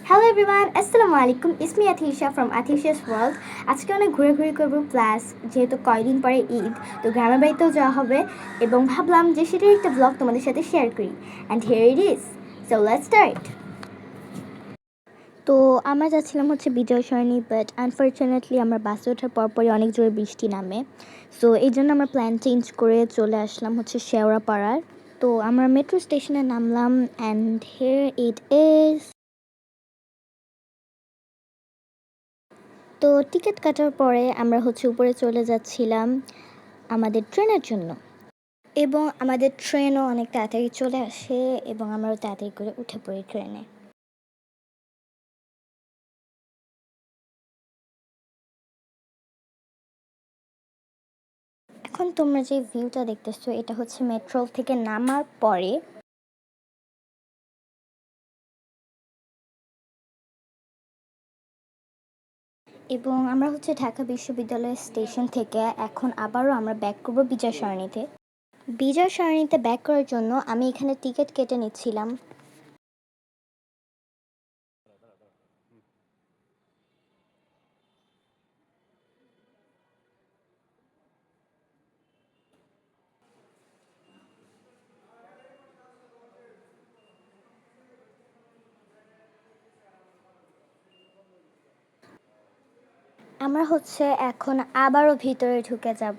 Hello everyone, আসসালামু আলাইকুম। ইসমি আথিশা from আথিশাস world. আজকে অনেক ঘোরাঘুরি করবো, প্লাস যেহেতু কয়দিন পরে ঈদ, তো গ্রামের বাড়িতেও যাওয়া হবে এবং ভাবলাম যে সেটার একটা ব্লগ তোমাদের সাথে শেয়ার করি। And here it is, so let's start. তো আমরা যাচ্ছিলাম হচ্ছে বিজয় সরণি, বাট আনফর্চুনেটলি আমরা বাসে ওঠার পরপরই অনেক জোরে বৃষ্টি নামে। সো এই জন্য আমরা প্ল্যান চেঞ্জ করে চলে আসলাম হচ্ছে শেওড়াপাড়ার। তো আমরা মেট্রো স্টেশনে নামলাম, অ্যান্ড হিয়ার ইট ইজ। তো টিকিট কাটার পরে আমরা হচ্ছে উপরে চলে যাচ্ছিলাম আমাদের ট্রেনের জন্য, এবং আমাদের ট্রেনও অনেক তাড়াতাড়ি চলে আসে এবং আমরাও তাড়াতাড়ি করে উঠে পড়ি ট্রেনে। এখন তোমরা যে ভিউটা দেখতেছো, এটা হচ্ছে মেট্রো থেকে নামার পরে। এবং আমরা হচ্ছে ঢাকা বিশ্ববিদ্যালয় স্টেশন থেকে এখন আবারও আমরা ব্যাক করবো বিজয় সরণিতে। বিজয় সরণিতে ব্যাক করার জন্য আমি এখানে টিকিট কেটে নিচ্ছিলাম। আমরা হচ্ছে এখন আবারও ভিতরে ঢুকে যাব।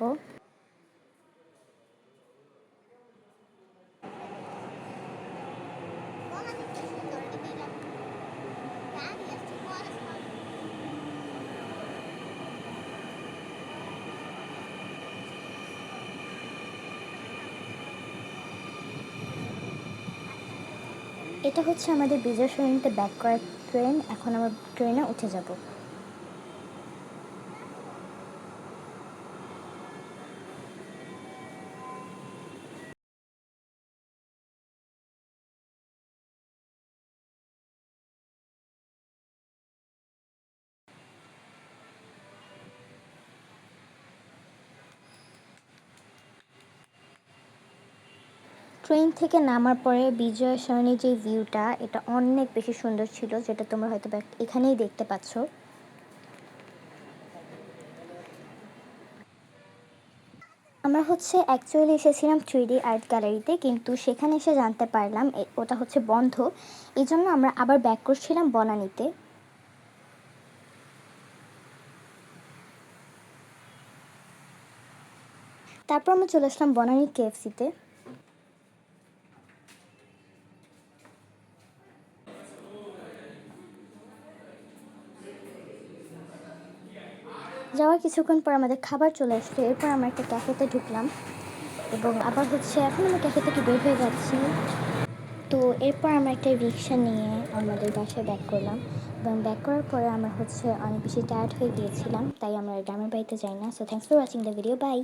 এটা হচ্ছে আমাদের বিজয় সরণিতে ব্যাক করার ট্রেন। এখন আমরা ট্রেনে উঠে যাব। ট্রেন থেকে নামার পরে বিজয় সরণির যে ভিউটা, এটা অনেক বেশি সুন্দর ছিল, যেটা তোমরা হয়তো এখানেই দেখতে পাচ্ছ। আমরা হচ্ছে অ্যাকচুয়ালি এসেছিলাম 3D আর্ট গ্যালারিতে, কিন্তু সেখানে এসে জানতে পারলাম ওটা হচ্ছে বন্ধ। এই জন্য আমরা আবার ব্যাক করছিলাম বনানীতে। তারপর আমরা চলে আসলাম বনানী KFC-তে। যাওয়ার কিছুক্ষণ পর আমাদের খাবার চলে আসলো। এরপর আমরা একটা ক্যাফেতে ঢুকলাম এবং আবার হচ্ছে এখন আমরা ক্যাফে থেকে বের হয়ে যাচ্ছি। তো এরপর আমরা একটা রিক্সা নিয়ে আমাদের বাসায় ব্যাক করলাম, এবং ব্যাক করার পরে আমরা হচ্ছে অনেক বেশি টায়ার্ড হয়ে গিয়েছিলাম, তাই আমরা গ্রামের বাড়িতে যাই না। So thanks for watching the video, by.